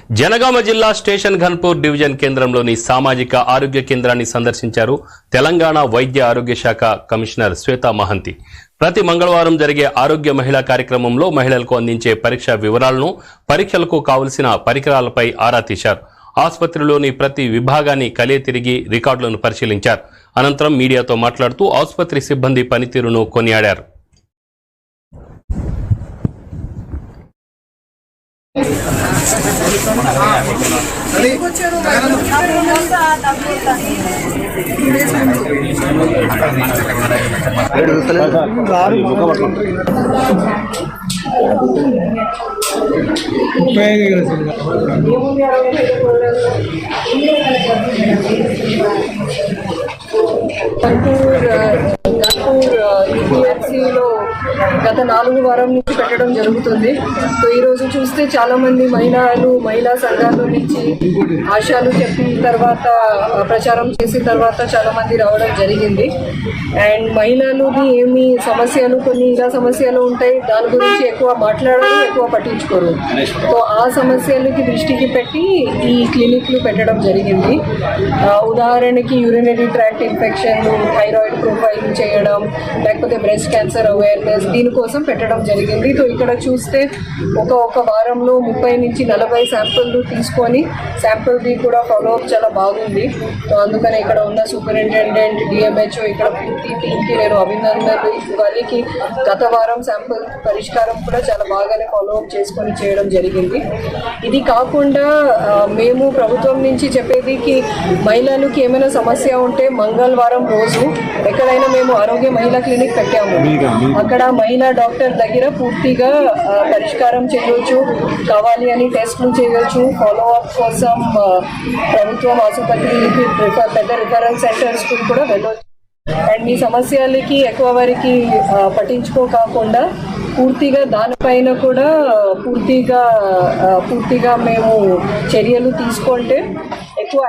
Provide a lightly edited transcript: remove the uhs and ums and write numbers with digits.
జనగామ జిల్లా station Ghanpur division కేంద్రంలోని సామాజిక ఆరోగ్య కేంద్రాన్ని సందర్శించారు తెలంగాణ వైద్య ఆరోగ్య శాఖ కమిషనర్ శ్వేతా మహంతి. ప్రతి మంగళవారం జరిగే ఆరోగ్య మహిళా కార్యక్రమంలో మహిళలకు అందించే పరీక్ష వివరాలను, పరీక్షలకు కావలసిన పరికరాలపై ఆరా తీశారు. ఆసుపత్రిలోని ప్రతి విభాగాన్ని కలియ తిరిగి రికార్డులను పరిశీలించారు. అనంతరం మీడియాతో మాట్లాడుతూ ఆసుపత్రి సిబ్బంది పనితీరును కొనియాడారు. గత 4 వారం నుంచి పెట్టడం జరుగుతుంది. సో ఈ రోజు చూస్తే చాలా మంది మహిళా సంఘాల నుంచి ఆశాలు చెప్పిన తర్వాత ప్రచారం చేసిన తర్వాత చాలా మంది రావడం జరిగింది. అండ్ మహిళలుని ఏమి సమస్యలు, కొన్ని ఇలా సమస్యలు ఉంటాయి, దాని గురించి ఎక్కువ మాట్లాడరు, ఎక్కువ పట్టించుకోరు. సో ఆ సమస్యలకి దృష్టికి పెట్టి ఈ క్లినిక్లు పెట్టడం జరిగింది. ఉదాహరణకి యూరినరీ ట్రాక్ట్ ఇన్ఫెక్షన్లు, థైరాయిడ్ ప్రొఫైల్ చేయడం, లేకపోతే బ్రెస్ట్ క్యాన్సర్ అవేర్నెస్, దీనికోసం పెట్టడం జరిగింది. సో ఇక్కడ చూస్తే ఒక వారంలో 30 నుంచి 40 శాంపుల్లు తీసుకొని శాంపుల్ది కూడా ఫాలోఅప్ చాలా బాగుంది. సో అందుకని ఇక్కడ ఉన్న సూపరింటెండెంట్, డిఎంహెచ్ఓ, ఇక్కడ పూర్తి టీంకి నేను అభినందనలు ఇవ్వాలి. గత వారం శాంపుల్ పరిష్కారం కూడా చాలా బాగానే ఫాలోఅప్ చేసుకొని చేయడం జరిగింది. ఇది కాకుండా మేము ప్రభుత్వం నుంచి చెప్పేది మహిళలకి ఏమైనా సమస్య ఉంటే మంగళవారం రోజు ఎక్కడైనా మేము ఆరోగ్య మహిళా క్లినిక్ పెట్టాము. అక్కడ మహిళా డాక్టర్ దగ్గర పూర్తిగా పరిష్కారం చేయవచ్చు, కావాలి అని టెస్టులు చేయవచ్చు. ఫాలోఅప్ కోసం ప్రభుత్వం ఆసుపత్రికి పెద్ద రిఫరెన్స్ సెంటర్స్ కూడా వెళ్ళవచ్చు. అండ్ మీ సమస్యలకి ఎక్కువ వరకు పట్టించుకోకుండా పూర్తిగా దానిపైన కూడా పూర్తిగా మేము చర్యలు తీసుకుంటే ఎక్కువ